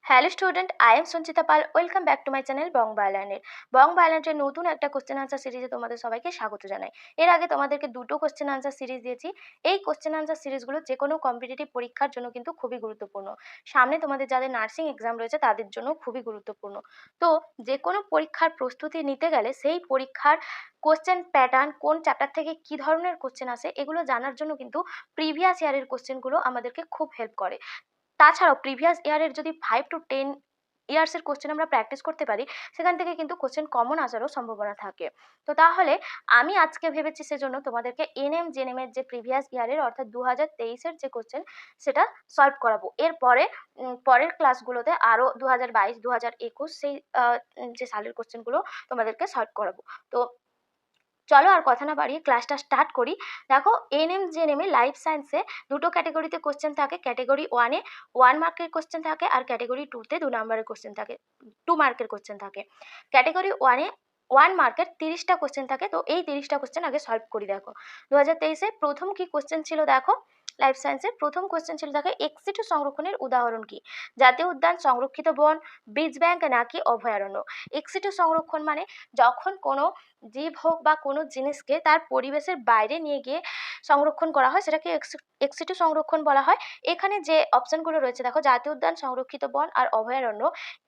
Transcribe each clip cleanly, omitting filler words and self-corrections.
Hello student, I am Sanchita Pal. Welcome back to my channel Bong বায়োল্যান্ডের। Bong বায়োল্যান্ডের নতুন একটা কোশ্চেন আনসার সিরিজে তোমাদের সবাইকে স্বাগত জানাই। এর আগে তোমাদেরকে দুটো কোশ্চেন আনসার সিরিজ দিয়েছি। এই কোশ্চেন আনসার সিরিজগুলো যে কোনো কম্পিটিটিভ পরীক্ষার জন্য কিন্তু খুবই গুরুত্বপূর্ণ। সামনে তোমাদের যাদের নার্সিং এক্সাম রয়েছে তাদের জন্য খুবই গুরুত্বপূর্ণ। তো যে কোনো পরীক্ষার প্রস্তুতি নিতে গেলে সেই পরীক্ষার কোশ্চেন প্যাটার্ন, কোন চ্যাপ্টার থেকে কী ধরনের কোশ্চেন আসে, এগুলো জানার জন্য কিন্তু প্রিভিয়াস ইয়ারের কোশ্চেনগুলো আমাদেরকে খুব হেল্প করে। তাছাড়াও প্রিভিয়াস ইয়ারের যদি 5 to 10 ইয়ার্সের কোশ্চেন আমরা প্র্যাকটিস করতে পারি, সেখান থেকে কিন্তু কোশ্চেন কমন আসারও সম্ভাবনা থাকে। তো তাহলে আমি আজকে ভেবেছি সেজন্য তোমাদেরকে এনএম জেএনএমের যে প্রিভিয়াস ইয়ারের অর্থাৎ 2023-এর যে কোশ্চেন সেটা সলভ করাবো। এরপরে পরের ক্লাসগুলোতে আরও 2022, 2021 সেই যে সালের কোশ্চেনগুলো তোমাদেরকে সলভ করাবো। তো চলো আর কথা না বাড়িয়ে ক্লাসটা স্টার্ট করি। দেখো, এনএম জেএনএমে লাইফ সায়েন্সে দুটো ক্যাটেগরিতে কোশ্চেন থাকে। ক্যাটেগরি 1-এ 1 মার্কের কোশ্চেন থাকে, আর ক্যাটেগরি 2-তে 2 নাম্বারের কোশ্চেন থাকে, 2 মার্কের কোশ্চেন থাকে। ক্যাটেগরি 1-এ 1 মার্কের 30টা কোশ্চেন থাকে। তো এই 30টা কোশ্চেন আগে সলভ করি। দেখো, 2023-এ প্রথম কি কোশ্চেন ছিল, দেখো লাইফ সায়েন্সের প্রথম কোশ্চেন ছিল, দেখো এক্সিটু সংরক্ষণের উদাহরণ কি? জাতীয় উদ্যান, সংরক্ষিত বন, বীজ ব্যাংক নাকি অভয়ারণ্য? এক্সিটু সংরক্ষণ মানে যখন কোনো জীব হোক বা কোনো জিনিসকে তার পরিবেশের বাইরে নিয়ে গিয়ে সংরক্ষণ করা হয়, সেটাকে এক্সিটু সংরক্ষণ বলা হয়। এখানে যে অপশনগুলো রয়েছে, দেখো জাতীয় উদ্যান, সংরক্ষিত বন আর অভয়ারণ্য,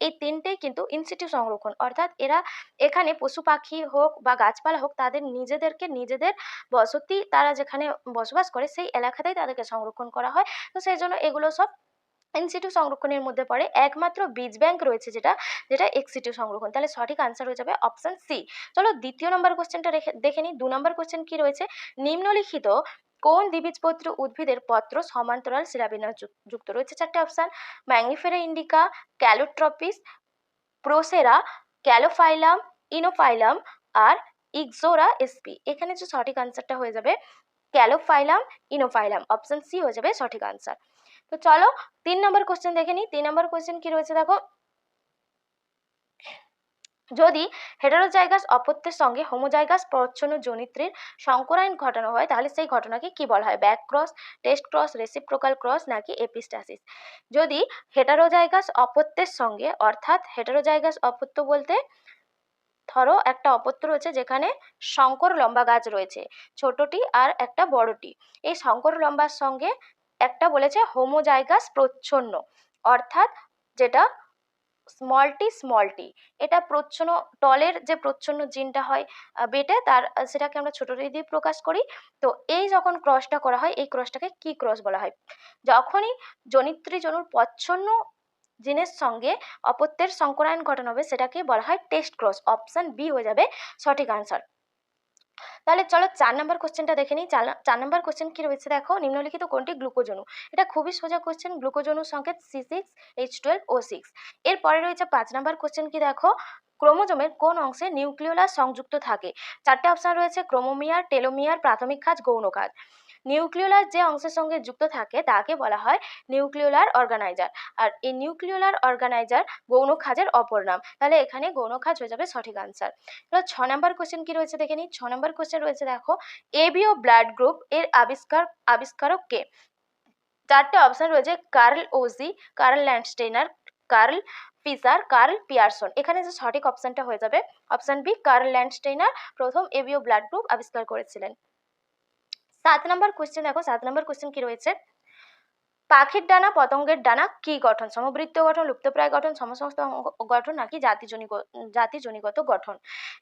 এই তিনটেই কিন্তু ইনসিটু সংরক্ষণ, অর্থাৎ এরা এখানে পশু পাখি হোক বা গাছপালা হোক তাদের নিজেদের বসতি, তারা যেখানে বসবাস করে সেই এলাকাতেই তাদেরকে সংরক্ষণ করা হয়। তো সেই জন্য এগুলো সব ইনসিটু সংরক্ষণের মধ্যে পড়ে। একমাত্র বীজ ব্যাংক রয়েছে যেটা যেটা এক্সিটু সংরক্ষণ। তাহলে সঠিক আনসার হয়ে যাবে অপশন সি। চলো দ্বিতীয় নম্বর কোশ্চেনটা দেখে নিই। 2 নম্বর কোশ্চেন কি রয়েছে? নিম্নলিখিত কোন দ্বিবীজপত্রী উদ্ভিদের পত্র সমান্তরাল শিরাবিন্যাস যুক্ত? রয়েছে 4টে option: Mangifera indica, Calotropis, procera, ক্যালোফাইলাম, ইনোফাইলাম আর ইক্সোরা এসপি। এখানে যে সঠিক আনসারটা হয়ে যাবে ক্যালোফাইলাম, ইনোফাইলাম। অপশন সি হয়ে যাবে সঠিক আনসার। তো চলো 3 নম্বর কোশ্চেন দেখে নিই। 3 নম্বর কোশ্চেন কি রয়েছে, দেখো যদি হেটারোজাইগাস অপত্যের সঙ্গে হোমোজাইগাস প্রচ্ছন্ন জনিত্রীর সংকরায়ন ঘটানো হয় তাহলে সেই ঘটনাকে কি বলা হয়? Back cross, test cross, reciprocal cross নাকি এপিস্টাসিস? যদি হেটারোজাইগাস অপত্যের সঙ্গে, অর্থাৎ হেটারোজাইগাস অপত্য বলতে ধরো একটা অপত্য রয়েছে যেখানে শঙ্কর লম্বা গাছ রয়েছে, ছোটটি আর একটা বড়টি। এই শঙ্কর লম্বার সঙ্গে একটা বলেছে হোমোজাইগাস প্রচ্ছন্ন, অর্থাৎ যেটা স্মল টি, এটা প্রচ্ছন্ন টলের যে প্রচ্ছন্ন জিনটা হয় বেটে, তার সেটাকে আমরা ছোট টি দিয়ে প্রকাশ করি। তো এই যখন ক্রসটা করা হয়, এই ক্রসটাকে কি ক্রস বলা হয়? যখনই জনিত্রী জনুর প্রচ্ছন্ন জিনের সঙ্গে অপত্যের সংকরায়ন ঘটানো হবে সেটাকে বলা হয় টেস্ট ক্রস। অপশন বি হয়ে যাবে সঠিক আনসার। তাহলে চলো 4 নম্বর কোশ্চেনটা দেখে নিই। 4 নম্বর কোশ্চেন কি রয়েছে, দেখো নিম্নলিখিত কোনটি গ্লুকোজনু? এটা খুবই সোজা কোশ্চেন। গ্লুকোজনুর সংকেত C6H12O6। এরপরে রয়েছে 5 নম্বর কোশ্চেন কি, দেখো ক্রোমোজোমের কোন অংশে নিউক্লিওলাস সংযুক্ত থাকে? 4টে অপশন রয়েছে: ক্রোমোমিয়ার, টেলোমিয়ার, প্রাথমিক খাঁজ, গৌণ খাঁজ। নিউক্লিওলাস যে অংশের সঙ্গে যুক্ত থাকে তাকে বলা হয় নিউক্লিওলার অর্গানাইজার, আর এই নিউক্লিওলার অর্গানাইজার গৌণ খাঁজের অপর নাম। তাহলে এখানে গৌণ খাঁজ হয়ে যাবে সঠিক আনসার। এবার 6 নম্বর কোশ্চেন কি রয়েছে দেখে নিই। 6 নম্বর কোশ্চেন রয়েছে, দেখো এবিও ব্লাড গ্রুপ এর আবিষ্কারক কে? 4টে অপশন রয়েছে: কার্ল ওজি, Karl Landsteiner, Karl Fisher, Karl Pearson. এখানে যে সঠিক অপশনটা হয়ে যাবে অপশন বি, কার্ল ল্যান্ডস্টেইনার প্রথম এবিও ব্লাড গ্রুপ আবিষ্কার করেছিলেন। 7 নম্বর কোশ্চেন, দেখো 7 নম্বর কোশ্চেন কি রয়েছে? পাখির ডানা পতঙ্গের ডানা কি গঠন? সমবৃত্তীয় গঠন, লুপ্তপ্রায় গঠন, সমসংস্থ গঠন নাকি জাতিজনিগত গঠন?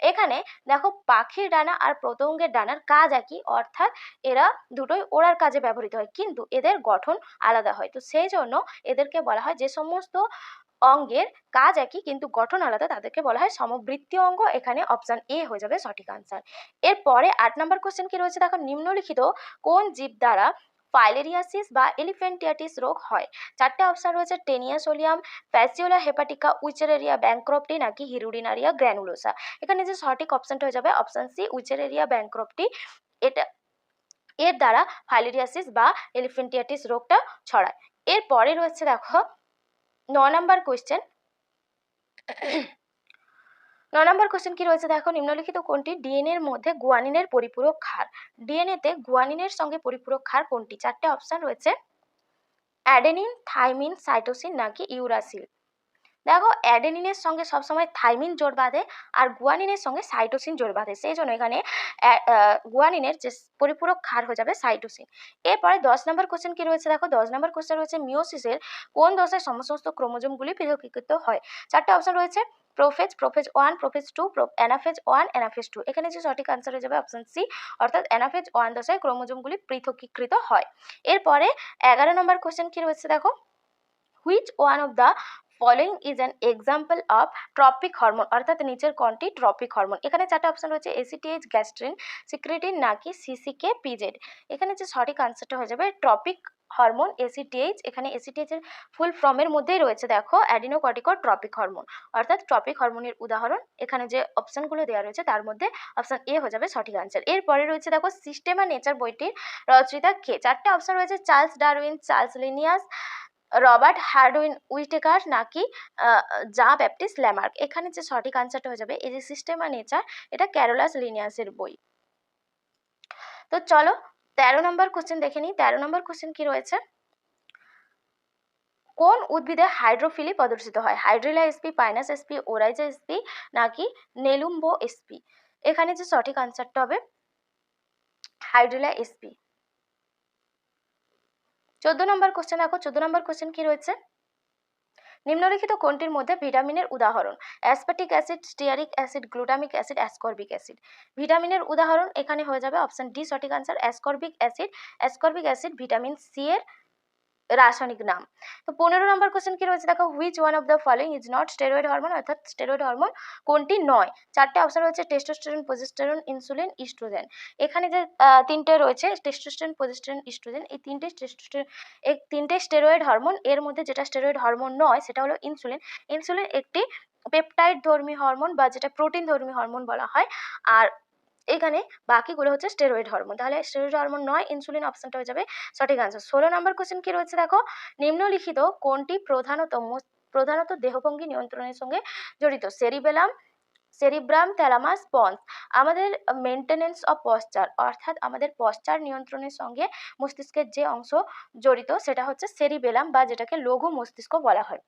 এখানে দেখো পাখির ডানা আর পতঙ্গের ডানার কাজ একই, অর্থাৎ এরা দুটোই ওড়ার কাজে ব্যবহৃত হয়, কিন্তু এদের গঠন আলাদা হয়। তো সেই জন্য এদেরকে বলা হয়, যে সমস্ত অঙ্গের কাজ একই কিন্তু গঠন আলাদা তাদেরকে বলা হয় সমবৃত্তীয় অঙ্গ। এখানে অপশন এ হয়ে যাবে সঠিক আনসার। এরপরে 8 নম্বর কোশ্চেন কি রয়েছে, দেখো নিম্নলিখিত কোন জীব দ্বারা ফাইলেরিয়াসিস বা এলিফ্যান্টিয়াটিস রোগ হয়? 4টে অপশন রয়েছে: টেনিয়া সোলিয়াম, ফ্যাসিওলা হেপাটিকা, উইচেরেরিয়া ব্যাংক্রপ্টি নাকি হিরুডিনারিয়া গ্র্যানুলোসা। এখানে যে সঠিক অপশনটা হয়ে যাবে অপশন সি, উইচেরেরিয়া ব্যাংক্রপ্টি। এটা এর দ্বারা ফাইলেরিয়াসিস বা এলিফ্যান্টিয়াটিস রোগটা ছড়ায়। এরপরে রয়েছে দেখো 9 নম্বর কোয়েশ্চেন। 9 নম্বর কোশ্চেন কি রয়েছে, দেখো নিম্নলিখিত কোনটি ডিএনএ এর মধ্যে গুয়ানিনের পরিপূরক ক্ষার? ডিএনএ তে গুয়ানিনের সঙ্গে পরিপূরক ক্ষার কোনটি? 4টে অপশন রয়েছে: অ্যাডেনিন, থাইমিন, সাইটোসিন নাকি ইউরাসিল। দেখো অ্যাডেনিনের সঙ্গে সবসময় থাইমিন জোড় বাঁধে আর গুয়ানিনের সঙ্গে সাইটোসিন জোড় বাঁধে, সেই জন্য এখানে গুয়ানিনের যে পরিপূরক ক্ষার হয়ে যাবে সাইটোসিন। এরপরে 10 নম্বর কোশ্চেন কি রয়েছে দেখো, 10 নম্বর কোশ্চেন রয়েছে মিওসিসের কোন দশায় সমস্ত ক্রোমোজোমগুলি পৃথকীকৃত হয়। 4টে অপশন রয়েছে, prophase, prophase 1, prophase 2, anaphase 1, anaphase 2। এখানে যে সঠিক আনসার হয়ে যাবে অপশন সি, অর্থাৎ অ্যানাফেজ 1 দশায় ক্রোমোজোমগুলি পৃথকীকৃত হয়। এরপরে 11 নম্বর কোশ্চেন কি রয়েছে দেখো, which one of the following is an example of tropic hormone, অর্থাৎ নিচের কোনটি ট্রপিক হরমোন। এখানে 4টে অপশন রয়েছে, এসিটিএইচ, গ্যাস্ট্রিন, সিক্রেটিন নাকি সিসিকে, পিজেড। এখানে যে সঠিক আনসারটা হয়ে যাবে ট্রপিক হরমোন এসিটিএইচ। এখানে এসিটিএইচ এর ফুল ফর্মের মধ্যেই রয়েছে দেখো অ্যাডিনোকর্টিকল ট্রপিক হরমোন, অর্থাৎ ট্রপিক হরমোনের উদাহরণ এখানে যে অপশনগুলো দেওয়া রয়েছে তার মধ্যে অপশন এ হয়ে যাবে সঠিক আনসার। এরপরে রয়েছে দেখো সিস্টেমা নেচার বইটির রচয়িতা কে। 4টে অপশন রয়েছে, Charles Darwin, Charles Linnaeus, Robert Harding Whittaker নাকি জা ব্যাপটিস্ট ল্যামার্ক। এখানে যে সঠিক আনসারটা হয়ে যাবে এই যে সিস্টেমা নেচার, এটা ক্যারোলাস লিনিয়াসের বই। তো চলো 13 নম্বর কোশ্চেন দেখে নিই। 13 নম্বর কোশ্চেন কি রয়েছে, কোন উদ্ভিদে হাইড্রোফিলি প্রদর্শিত হয়, hydrilla SP, Pinus SP, ওরাইজা SP নাকি নেলুম্বো এসপি। এখানে যে সঠিক আনসারটা হবে হাইড্রিলা এসপি। 14 নম্বর কোশ্চেন দেখো, 14 নম্বর কোশ্চেন কি রয়েছে, নিম্নলিখিত কোনটির মধ্যে ভিটামিনের উদাহরণ, aspartic acid, stearic acid, glutamic acid, ascorbic acid. ভিটামিনের উদাহরণ এখানে হয়ে যাবে অপশন ডি সঠিক answer, ascorbic acid. Ascorbic acid vitamin C এর রাসায়নিক নাম। তো 15 নম্বর কোশ্চেন কি রয়েছে দেখো, which one of the following is not steroid hormone, অর্থাৎ স্টেরয়েড হরমোন কোনটি নয়। 4টে অপশন রয়েছে, টেস্টোস্টেরন, প্রজেস্টেরন, ইনসুলিন, ইস্ট্রোজেন। এখানে যে 3টে রয়েছে টেস্টোস্টেরন, প্রজেস্টেরন, ইস্ট্রোজেন, এই তিনটে স্টেরয়েড হরমোন। এর মধ্যে যেটা স্টেরয়েড হরমোন নয় সেটা হলো ইনসুলিন। ইনসুলিন একটি পেপটাইড ধর্মী হরমোন বা যেটা প্রোটিন ধর্মী হরমোন বলা হয়, আর এখানে বাকিগুলো হচ্ছে স্টেরয়েড হরমোন। তাহলে স্টেরয়েড হরমোন নয়, ইনসুলিন অপশনটা হয়ে যাবে সঠিক আনসার। 16 নম্বর কোশ্চেন কি রয়েছে দেখো, নিম্নলিখিত কোনটি প্রধানত দেহভঙ্গি নিয়ন্ত্রণের সঙ্গে জড়িত, সেরিব্রাম, থ্যালামাস, পন্স। আমাদের মেনটেনেন্স অফ পশ্চার, অর্থাৎ আমাদের পশ্চার নিয়ন্ত্রণের সঙ্গে মস্তিষ্কের যে অংশ জড়িত সেটা হচ্ছে সেরিবেলাম বা যেটাকে লঘু মস্তিষ্ক বলা হয়।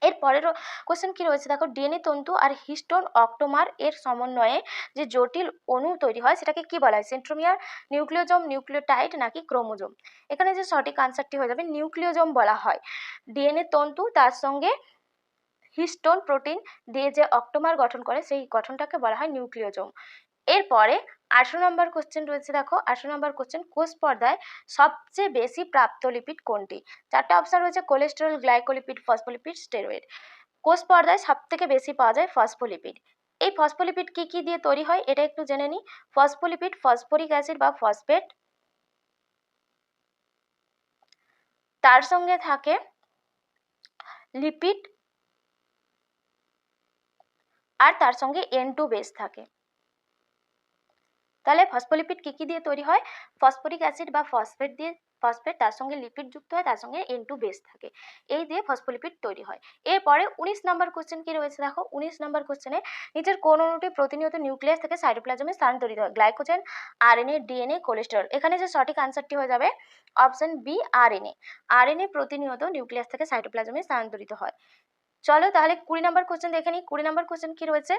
এর পরের কোশ্চেন কি রয়েছে দেখো, ডিএনএ তন্তু আর হিস্টোন অক্টোমার এর সমন্বয়ে যে জটিল অণু তৈরি হয় সেটাকে কি বলা হয়, সেন্ট্রোমিয়ার, নিউক্লিওজোম, নিউক্লিওটাইড নাকি ক্রোমোজোম। এখানে যে সঠিক আনসারটি হয়ে যাবে নিউক্লিওজোম বলা হয়। ডিএনএ তন্তু তার সঙ্গে হিস্টোন প্রোটিন দিয়ে যে অক্টোমার গঠন করে সেই গঠনটাকে বলা হয় নিউক্লিওজোম। এরপরে 18 নম্বর কোশ্চেন রয়েছে দেখো, 18 নম্বর কোশ্চেন, কোষ পর্দায় সবচেয়ে বেশি প্রাপ্ত লিপিড কোনটি। 4টে অপশন রয়েছে, কোলেস্টেরল, গ্লাইকোলিপিড, ফসফোলিপিড, স্টেরয়েড। কোষ পর্দায় সব থেকে বেশি পাওয়া যায় ফসফোলিপিড। এই ফসফোলিপিড কি কি দিয়ে তৈরি হয় এটা একটু জেনে নিই। ফসফোলিপিড ফসফরিক অ্যাসিড বা ফসফেট, তার সঙ্গে থাকে লিপিড, আর তার সঙ্গে N2 বেস থাকে। তাহলে ফসফোলিপিড কি কি দিয়ে তৈরি হয়, ফসফরিক অ্যাসিড বা ফসফেট, তার সঙ্গে লিপিড যুক্ত হয়, তার সঙ্গে N2 বেস থাকে, এই দিয়ে ফসফোলিপিড তৈরি হয়। এরপরে 19 নম্বর কোশ্চেন কি রয়েছে দেখো, 19 নম্বর কোশ্চেনে নিচের কোন অণুটি প্রতিনিয়ত নিউক্লিয়াস থেকে সাইটোপ্লাজমে স্থানান্তরিত হয়, গ্লাইকোজেন, আরএনএ, ডিএনএ, কোলেস্টেরল। এখানে যে সঠিক আনসারটি হয়ে যাবে অপশন বি, আরএনএ। আরএনএ প্রতিনিয়ত নিউক্লিয়াস থেকে সাইটোপ্লাজমে স্থানান্তরিত হয়। চলো তাহলে 20 নম্বর কোশ্চেন দেখে নিই। 20 নম্বর কোশ্চেন কি রয়েছে,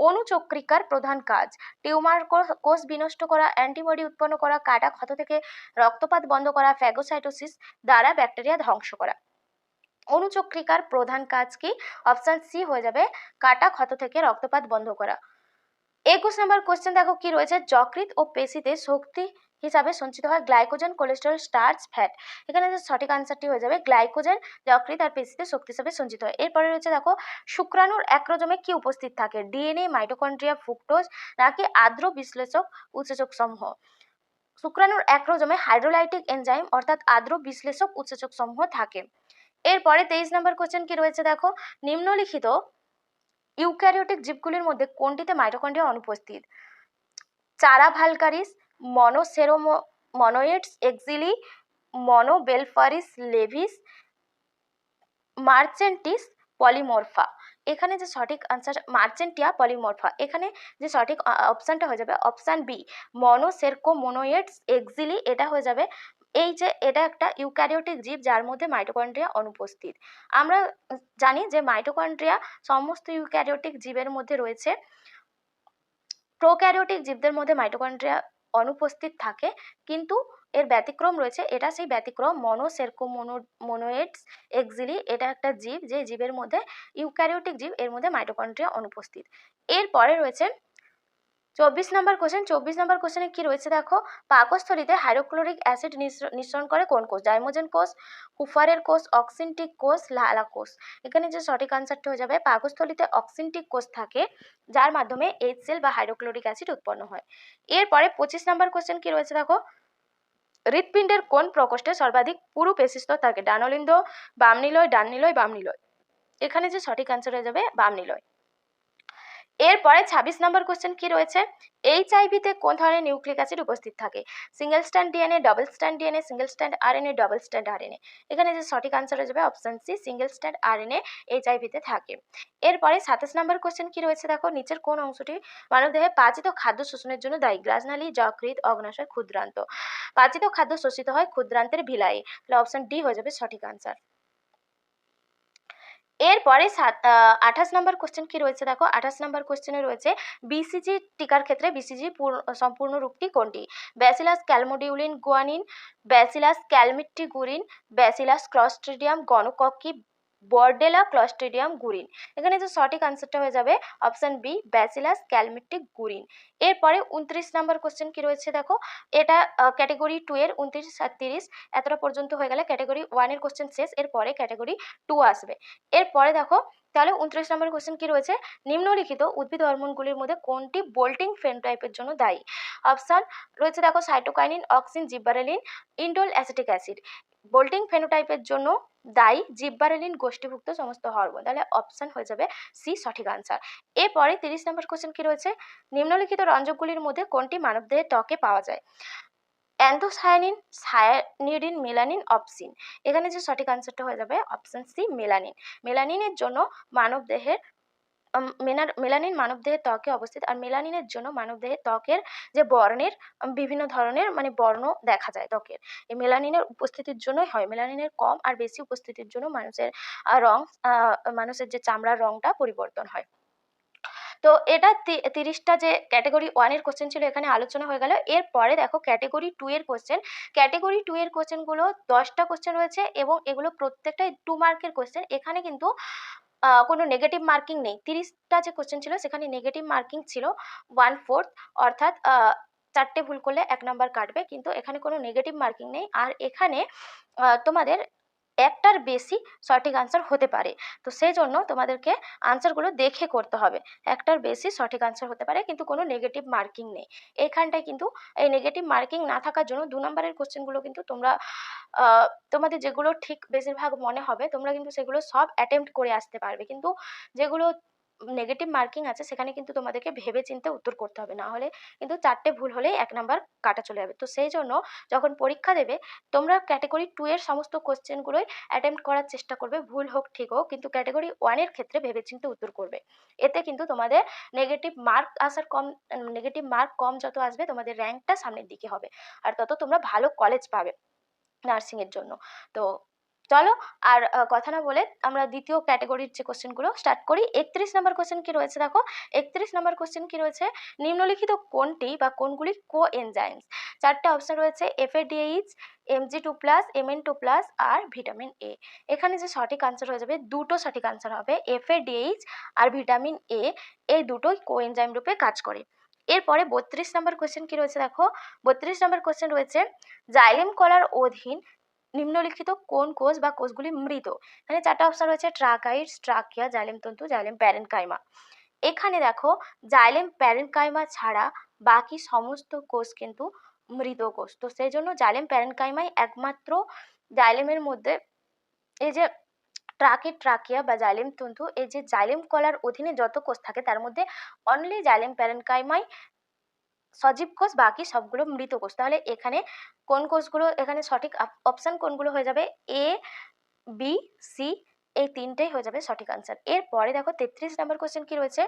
অণুচক্রিকার প্রধান কাজ, টিউমার কোষ বিনষ্ট করা, অ্যান্টিবডি উৎপন্ন করা, কাটা ক্ষত থেকে রক্তপাত বন্ধ করা, ফ্যাগোসাইটোসিস দ্বারা ব্যাকটেরিয়া ধ্বংস করা। অণুচক্রিকার প্রধান কাজ কি, অপশন সি হয়ে যাবে কাটা ক্ষত থেকে রক্তপাত বন্ধ করা। 21 নম্বর কোশ্চেন দেখো কি রয়েছে, যকৃৎ ও পেশিতে শক্তি হিসাবে সঞ্চিত হয় গ্লাইকোজেন, কোলেস্টেরল, স্টার্চ, ফ্যাট। এখানে যে সঠিক আনসারটি হয়ে যাবে গ্লাইকোজেন, যকৃৎ আর পেশিতে শক্তি হিসাবে সঞ্চিত হয়। এরপরে রয়েছে দেখো, শুক্রাণুর অ্যাক্রোজোমে কি উপস্থিত থাকে, ডিএনএ, মাইটোকন্ড্রিয়া, ফ্রুক্টোজ নাকি আদ্র বিশ্লেষক উৎসেচক সমূহ। শুক্রাণুর অ্যাক্রোজোমে হাইড্রোলাইটিক এনজাইম অর্থাৎ আদ্র বিশ্লেষক উৎসেচক সমূহ থাকে। এরপরে 23 নম্বর কোশ্চেন কি রয়েছে দেখো, নিম্নলিখিত ইউক্যারিওটিক জীবগুলির মধ্যে কোনটিতে মাইটোকন্ড্রিয়া অনুপস্থিত, চারাভালকারিস, মনোসেরোমনোয়েটস, এক্সিলি, মনোবেলফারিস, লেভিস, মার্চেন্টিস, পলিমরফা। এখানে যে সঠিক আনসার মার্চেন্টিয়া পলিমরফা, এখানে যে সঠিক অপশানটা হয়ে যাবে অপশান বি, মনোসেরকোমোনোয়েটস, এক্সিলি, এটা হয়ে যাবে এই যে এটা একটা ইউক্যারিওটিক জীব যার মধ্যে মাইটোকন্ড্রিয়া অনুপস্থিত। আমরা জানি যে মাইটোকন্ড্রিয়া সমস্ত ইউক্যারিওটিক জীবের মধ্যে রয়েছে, প্রোক্যারিওটিক জীবদের মধ্যে মাইটোকন্ড্রিয়া অনুপস্থিত থাকে, কিন্তু এর ব্যতিক্রম রয়েছে। এটা সেই ব্যতিক্রম মনোয়েডস এক্সিলি। এটা একটা জীব, যে জীবের মধ্যে ইউক্যারিওটিক জীব, এর মধ্যে মাইটোকন্ড্রিয়া অনুপস্থিত। এরপরে রয়েছে 24 নম্বর কোশ্চেনে কি রয়েছে দেখো, পাকস্থলীতে হাইড্রোক্লোরিক অ্যাসিড নিঃসরণ করে কোন কোষ? জাইমোজেন কোষ, হুফারের কোষ, অক্সিনটিক কোষ, লালা কোষ। এখানে যে সঠিক আনসারটা হয়ে যাবে, পাকস্থলীতে অক্সিনটিক কোষ থাকে যার মাধ্যমে HCl বা হাইড্রোক্লোরিক অ্যাসিড উৎপন্ন হয়। এরপরে 25 নম্বর কোশ্চেন কি রয়েছে দেখো, হৃৎপিণ্ডের কোন প্রকোষ্ঠে সর্বাধিক পুরু পেশিস্তর থাকে? ডানলিন্দ, বাম নিলয়, ডান নিলয়, বাম নিলয়। এখানে যে সঠিক আনসার হয়ে যাবে বাম নিলয়। এরপরে 26 নম্বর কোশ্চেন কি রয়েছে, এইচআইভিতে কোন ধরনের নিউক্লিক অ্যাসিড উপস্থিত থাকে? Single strand DNA, double strand DNA, single strand RNA, double strand RNA. এখানে যে সঠিক আনসার হয়ে যাবে option C, single strand RNA এইচআইভিতে থাকে। এরপরে 27 নম্বর কোশ্চেন কি রয়েছে দেখো, নিচের কোন অংশটি মানবদেহে পাচিত খাদ্য শোষণের জন্য দায়ী? গ্রাজনালী, যকৃৎ, অগ্নাশয়, ক্ষুদ্রান্ত। পাচিত খাদ্য শোষিত হয় ক্ষুদ্রান্তের ভিলাই, তাহলে অপশন ডি হয়ে যাবে সঠিক আনসার। এরপরে 28 নম্বর কোশ্চেন কি রয়েছে দেখো, 28 নম্বর কোশ্চেনে রয়েছে বিসিজি টিকার ক্ষেত্রে বিসিজি সম্পূর্ণ রূপটি কোনটি? Bacillus calmodulin guanine, bacillus Calmette Guerin, bacillus clostridium gonococci, Bordetella clostridium Guerin. এখানে যে সঠিক আনসারটা হয়ে যাবে option B, bacillus Calmette Guerin. এরপরে 29 নম্বর কোশ্চেন কি রয়েছে দেখো, এটা ক্যাটেগরি 2 এর 29 আর 30 এতটা পর্যন্ত হয়ে গেলে ক্যাটেগরি 1 এর কোশ্চেন শেষ, এরপরে ক্যাটেগরি 2 আসবে। এরপরে দেখো তাহলে 29 নম্বর কোশ্চেন কি রয়েছে, নিম্নলিখিত উদ্ভিদ হরমোনগুলির মধ্যে কোনটি বোল্টিং ফেনোটাইপের জন্য দায়ী? অপশন রয়েছে দেখো, cytokinin, auxin, gibberellin, indole acetic acid. Bolting ফেনোটাইপের জন্য দায়ী জিব্বারেলিন গোষ্ঠীভুক্ত সমস্ত হরমোন, তাহলে অপশন হয়ে যাবে সি সঠিক আনসার। এরপরে 30 নম্বর কোশ্চেন কি রয়েছে, নিম্নলিখিত রঞ্জকগুলির মধ্যে কোনটি মানবদেহের ত্বকে পাওয়া যায়? Anthocyanin, cyanidin, melanin, opsin. এখানে যে সঠিক আনসারটা হয়ে যাবে অপশন সি, মেলানিন। মেলানিনের জন্য মানবদেহের মেলানিন মানবদেহের ত্বকে অবস্থিত, আর মেলানিনের জন্য মানবদেহের ত্বকের যে বর্ণের বিভিন্ন ধরনের বর্ণ দেখা যায় ত্বকের, এই মেলানিনের উপস্থিতির জন্যই হয়। মেলানিনের কম আর বেশি উপস্থিতির জন্য মানুষের রং, মানুষের যে চামড়ার রংটা পরিবর্তন হয়। তো এটা 30টা যে ক্যাটেগরি 1 এর কোশ্চেন ছিল এখানে আলোচনা হয়ে গেল। এরপরে দেখো ক্যাটেগরি 2 এর কোশ্চেন। ক্যাটেগরি 2 এর কোশ্চেনগুলো 10টা কোশ্চেন রয়েছে এবং এগুলো প্রত্যেকটাই 2 মার্কের কোশ্চেন। এখানে কিন্তু কোনো নেগেটিভ মার্কিং নেই। 30টা যে কোশ্চেন ছিল সেখানে নেগেটিভ মার্কিং ছিল 1/4, অর্থাৎ 4টে ভুল করলে 1 নাম্বার কাটবে, কিন্তু এখানে কোনো নেগেটিভ মার্কিং নেই। আর এখানে তোমাদের একটার বেশি সঠিক আনসার হতে পারে, তো সেই জন্য তোমাদেরকে আনসারগুলো দেখে করতে হবে। একটার বেশি সঠিক আনসার হতে পারে, কিন্তু কোনো নেগেটিভ মার্কিং নেই এইখানটায়। কিন্তু এই নেগেটিভ মার্কিং না থাকার জন্য 2 নম্বরের কোশ্চেনগুলো কিন্তু তোমরা তোমাদের যেগুলো ঠিক বেশিরভাগ মনে হবে তোমরা কিন্তু সেগুলো সব অ্যাটেম্প্ট করে আসতে পারবে, কিন্তু যেগুলো নেগেটিভ মার্কিং আছে সেখানে কিন্তু তোমাদেরকে ভেবে চিন্তে উত্তর করতে হবে, না হলে কিন্তু 4টে ভুল হলেই 1 নাম্বার কাটা চলে যাবে। তো সেই জন্য যখন পরীক্ষা দেবে তোমরা ক্যাটেগরি 2 এর সমস্ত কোশ্চেনগুলোই অ্যাটেম্প্ট করার চেষ্টা করবে, ভুল হোক ঠিক হোক, কিন্তু ক্যাটেগরি 1 এর ক্ষেত্রে ভেবেচিন্তে উত্তর করবে। এতে কিন্তু তোমাদের নেগেটিভ মার্ক কম যত আসবে তোমাদের র্যাঙ্কটা সামনের দিকে হবে, আর তত তোমরা ভালো কলেজ পাবে নার্সিং এর জন্য। তো চলো আর কথা না বলে আমরা দ্বিতীয় ক্যাটেগরির যে কোশ্চেনগুলো স্টার্ট করি। 31 নম্বর কোশ্চেন কি রয়েছে দেখো, 31 নম্বর কোশ্চেন কি রয়েছে, নিম্নলিখিত কোনটি বা কোনগুলি কোএনজাইমস? 4টে অপশন রয়েছে, FADH, Mg2+, Mn2+, আর ভিটামিন এ। এখানে যে সঠিক আনসার হয়ে যাবে, দুটো সঠিক আনসার হবে, FADH আর ভিটামিন এ, এই দুটোই কোএনজাইম রূপে কাজ করে। এরপরে 32 নম্বর কোশ্চেন কি রয়েছে দেখো, 32 নম্বর কোশ্চেন রয়েছে, জাইলেম কলার অধীন নিম্নলিখিত কোন কোষ বা কোষগুলি মৃত? এখানে 4টা অপশন রয়েছে, ট্রাকাইডস, ট্রাকিয়া, জাইলেম তন্তু, জাইলেম প্যারেনকাইমা। এখানে দেখো জাইলেম প্যারেনকাইমা ছাড়া বাকি সমস্ত কোষ কিন্তু মৃত কোষ, তো সেই জন্য জাইলেম প্যারেনকাইমাই একমাত্র জাইলেমের মধ্যে, এই যে ট্রাকিয়া বা জাইলেম তন্তু, এই যে জাইলেম কলার অধীনে যত কোষ থাকে তার মধ্যে অনলি জাইলেম প্যারেনকাইমাই সজীব কোষ, বাকি সবগুলো মৃত কোষ। তাহলে এখানে কোন কোষগুলো, এখানে সঠিক অপশন কোনগুলো হয়ে যাবে, A, B, C, এই তিনটেই হয়ে যাবে সঠিক আনসার। এরপরে দেখো 33 নম্বর কোশ্চেন কি রয়েছে,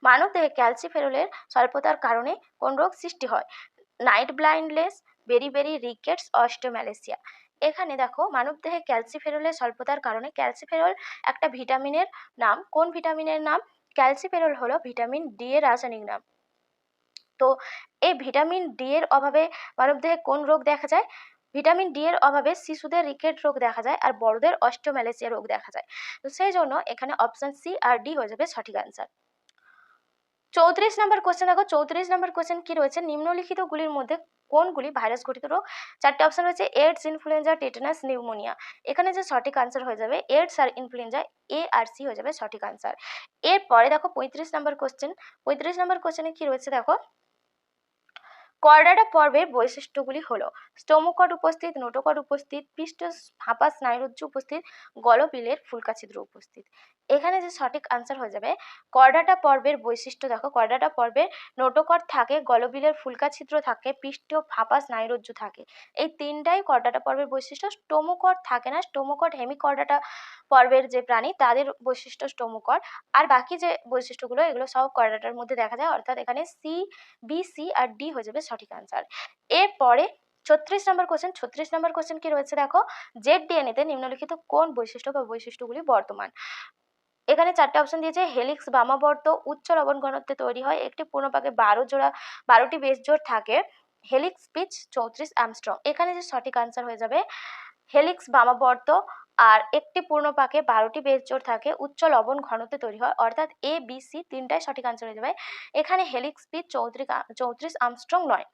মানবদেহে ক্যালসিফেরলের স্বল্পতার কারণে কোন রোগ সৃষ্টি হয়? নাইট ব্লাইন্ডনেস, বেরি রিকেটস, অস্টিওম্যালেসিয়া। এখানে দেখো মানবদেহে ক্যালসিফেরলের স্বল্পতার কারণে, ক্যালসিফেরল একটা ভিটামিনের নাম। কোন ভিটামিনের নাম? ক্যালসিফেরল হলো ভিটামিন ডি এর রাসায়নিক নাম। তো এই ভিটামিন ডি এর অভাবে মানবদেহে কোন রোগ দেখা যায়? ভিটামিন ডি এর অভাবে শিশুদের রিকেট রোগ দেখা যায় আর বড়দের অস্টিওম্যালেসিয়া রোগ দেখা যায়। তো সেই জন্য এখানে অপশন সি আর ডি হয়ে যাবে সঠিক আনসার। 34 নম্বর কোশ্চেন দেখো, 34 নম্বর কোশ্চেন কি রয়েছে? নিম্নলিখিতগুলির মধ্যে কোনগুলি ভাইরাস ঘটিত রোগ? চারটে অপশন রয়েছে, এইডস, ইনফ্লুয়েঞ্জা, টেটানাস, নিউমোনিয়া। এখানে যে সঠিক আনসার হয়ে যাবে এইডস আর ইনফ্লুয়েঞ্জা, এ আর সি হয়ে যাবে সঠিক আনসার। এরপরে দেখো 35 নম্বর কোশ্চেন। 35 নম্বর কোশ্চেনে কি রয়েছে দেখো, কর্ডাটা পর্বের বৈশিষ্ট্যগুলি হলো স্টোমোকট উপস্থিত, নোটোকট উপস্থিত, পৃষ্ঠ ফাঁপা স্নায়ুরজ্জু উপস্থিত, গলবিলের ফুলকা ছিদ্র উপস্থিত। এখানে যে সঠিক আনসার হয়ে যাবে কর্ডাটা পর্বের বৈশিষ্ট্য দেখো, কর্ডাটা পর্বে নোটোকট থাকে, গলবিলের ফুলকা ছিদ্র থাকে, পৃষ্ঠ ফাঁপা স্নায়ুরজ্জু থাকে। এই তিনটাই কর্ডাটা পর্বের বৈশিষ্ট্য। স্টোমোকট থাকে না। স্টোমোকট হেমিকর্ডাটা পর্বের যে প্রাণী তাদের বৈশিষ্ট্য স্টোমোকট। আর বাকি যে বৈশিষ্ট্যগুলো এগুলো সব কর্ডাটার মধ্যে দেখা যায়, অর্থাৎ এখানে সি, বি, সি আর ডি হয়ে যাবে সঠিক আনসার। এরপরে 36 নম্বর কোশ্চেন। 36 নম্বর কোশ্চেন কি রয়েছে দেখো, জেড ডিএনএ তে নিম্নলিখিত কোন বৈশিষ্ট্য বা বৈশিষ্ট্যগুলি বর্তমান? এখানে চারটে অপশন দিয়েছে, হেলিক্স বামাবর্ত উচ্চ লবণ ঘনত্বে তৈরি হয়, একটি পূর্ণপাকে 12টি বেস জোড় থাকে, হেলিক্স পিচ 34 অ্যামস্ট্রং। এখানে যে সঠিক আনসার হয়ে যাবে হেলিক্স বামাবর্ত আর একটি পূর্ণপাকে 12টি বেস জোড় থাকে, উচ্চ লবণ ঘনত্বে তৈরি হয়, অর্থাৎ এ, বি, সি তিনটাই সঠিক আনসার হয়ে যাবে। এখানে হেলিক্স পিচ 34 অ্যামস্ট্রং নয়।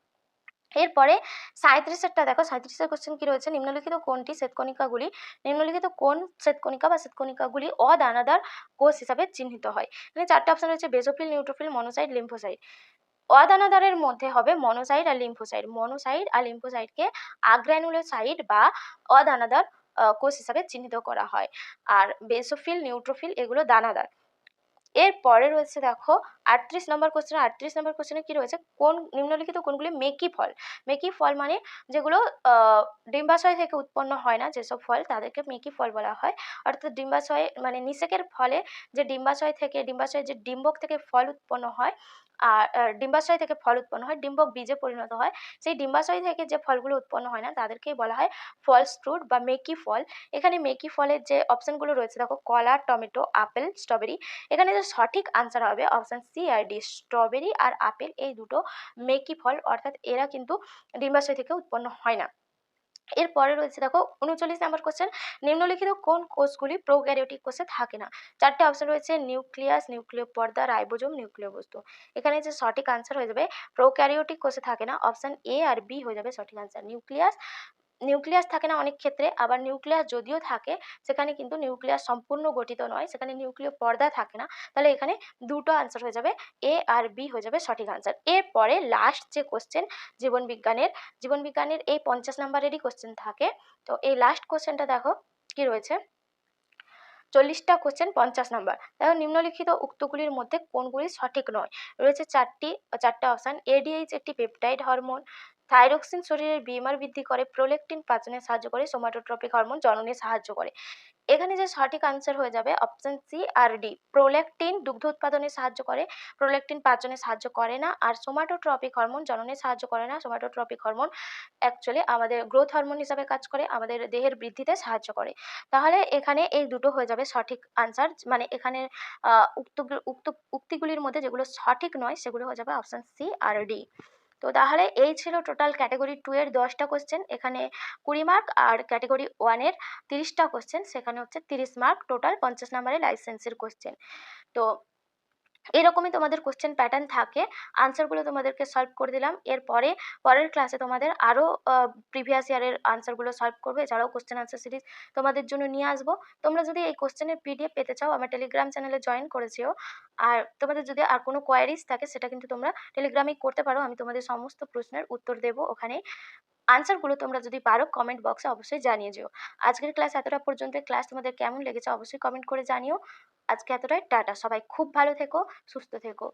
এরপরে 37টা দেখো, 37 কোশ্চেন কি রয়েছে, নিম্নলিখিত কোনটি শ্বেতকণিকাগুলি, নিম্নলিখিত কোন শ্বেতকণিকা বা শ্বেতকণিকাগুলি অদানাদার কোষ হিসাবে চিহ্নিত হয়? এখানে চারটে অপশন রয়েছে, বেসোফিল, নিউট্রোফিল, মনোসাইট, লিম্ফোসাইট। অদানাদারের মধ্যে হবে মনোসাইট আর লিম্ফোসাইট। মনোসাইট আর লিম্ফোসাইটকে আগ্রানুলোসাইট বা অদানাদার কোষ হিসাবে চিহ্নিত করা হয়। আর বেসোফিল, নিউট্রোফিল এগুলো দানাদার। এরপরে রয়েছে দেখো 38 নম্বর কোশ্চেন। 38 নম্বর কোশ্চেনে কি রয়েছে, কোন নিম্নলিখিত কোনগুলি মেকি ফল? মেকি ফল মানে যেগুলো ডিম্বাশয় থেকে উৎপন্ন হয় না, যেসব ফল তাদেরকে মেকি ফল বলা হয়। অর্থাৎ ডিম্বাশয় মানে নিষেকের ফলে যে ডিম্বাশয়ের যে ডিম্বক থেকে ফল উৎপন্ন হয়, আর ডিম্বাশয় থেকে ফল উৎপন্ন হয়, ডিম্বক বীজে পরিণত হয়, সেই ডিম্বাশয় থেকে যে ফলগুলো উৎপন্ন হয় না তাদেরকেই বলা হয় ফলস ফ্রুট বা মেকি ফল। এখানে মেকি ফলের যে অপশনগুলো রয়েছে দেখো, কলা, টমেটো, আপেল, স্ট্রবেরি। এখানে যে সঠিক আনসার হবে অপশন সি আর ডি, স্ট্রবেরি আর আপেল এই দুটো মেকি ফল, অর্থাৎ এরা কিন্তু ডিম্বাশয় থেকে উৎপন্ন হয় না। এরপরে রয়েছে দেখো 39 নম্বর কোশ্চেন, নিম্নলিখিত কোন কোষগুলি প্রোক্যারিওটিক কোষে থাকে না? চারটে অপশন রয়েছে, নিউক্লিয়াস, নিউক্লিয় পর্দা, রাইবোজোম, নিউক্লিয় বস্তু। এখানে যে সঠিক আনসার হয়ে যাবে প্রোক্যারিওটিক কোষে থাকে না, অপশন এ আর বি হয়ে যাবে সঠিক আনসার। নিউক্লিয়াস থাকে না অনেক ক্ষেত্রে, আবার নিউক্লিয়াস যদিও থাকে সেখানে কিন্তু নিউক্লিয়াস সম্পূর্ণ গঠিত নয়, সেখানে নিউক্লিয় পর্দা থাকে না। তাহলে এখানে দুটো আনসার হয়ে যাবে, এ আর বি হয়ে যাবে সঠিক আনসার। এরপরে লাস্ট যে কোশ্চেন জীবনবিজ্ঞানের এই 50 নাম্বারেরই কোশ্চেন থাকে। তো এই লাস্ট কোশ্চেনটা দেখো কি রয়েছে, 40টা কোশ্চেন 50 নাম্বার। দেখো নিম্নলিখিত উক্তগুলির মধ্যে কোনগুলি সঠিক নয়? রয়েছে চারটা অপশন, এডিএইচ একটি পেপটাইড হরমোন, থাইরক্সিন শরীরের বিএমআর বৃদ্ধি করে, প্রোলেকটিন পাচনে সাহায্য করে, সোমাটোট্রপিক হরমোন জননে সাহায্য করে। এখানে যে সঠিক আনসার হয়ে যাবে অপশন সি আর ডি, প্রোল্যাকটিন দুগ্ধ উৎপাদনে সাহায্য করে, প্রোল্যাকটিন পাচনে সাহায্য করে না, আর সোমাটোট্রপিক হরমোন জননে সাহায্য করে না। সোমাটোট্রপিক হরমোন অ্যাকচুয়ালি আমাদের গ্রোথ হরমোন হিসাবে কাজ করে, আমাদের দেহের বৃদ্ধিতে সাহায্য করে। তাহলে এখানে এই দুটো হয়ে যাবে সঠিক আনসার, মানে এখানে উক্তিগুলির মধ্যে যেগুলো সঠিক নয় সেগুলো হয়ে যাবে অপশন সি আর ডি। তো তাহলে এই ছিল টোটাল ক্যাটাগরি 2 এর 10টা কোশ্চেন, এখানে 20 মার্ক, আর ক্যাটাগরি 1 এর 30টা কোশ্চেন, সেখানে হচ্ছে 30 মার্ক, টোটাল 50 নাম্বারের লাইসেন্সের কোশ্চেন। তো এরকমই তোমাদের কোশ্চেন প্যাটার্ন থাকে, আনসারগুলো তোমাদেরকে সলভ করে দিলাম। এরপরে পরের ক্লাসে তোমাদের আরও প্রিভিয়াস ইয়ারের আনসারগুলো সলভ করবে, এছাড়াও কোশ্চেন আনসার সিরিজ তোমাদের জন্য নিয়ে আসবো। তোমরা যদি এই কোশ্চেনের পিডিএফ পেতে চাও আমার টেলিগ্রাম চ্যানেলে জয়েন করেছিও, আর তোমাদের যদি আর কোনো কোয়ারিজ থাকে সেটা কিন্তু তোমরা টেলিগ্রামেই করতে পারো, আমি তোমাদের সমস্ত প্রশ্নের উত্তর দেবো ওখানে। আনসারগুলো তোমরা যদি পারো কমেন্ট বক্সে অবশ্যই জানিয়ে যেও। আজকের ক্লাস এতটা পর্যন্ত, ক্লাস তোমাদের কেমন লেগেছে অবশ্যই কমেন্ট করে জানিও। আজকে এতটাই, টাটা, সবাই খুব ভালো থেকো, সুস্থ থেকো।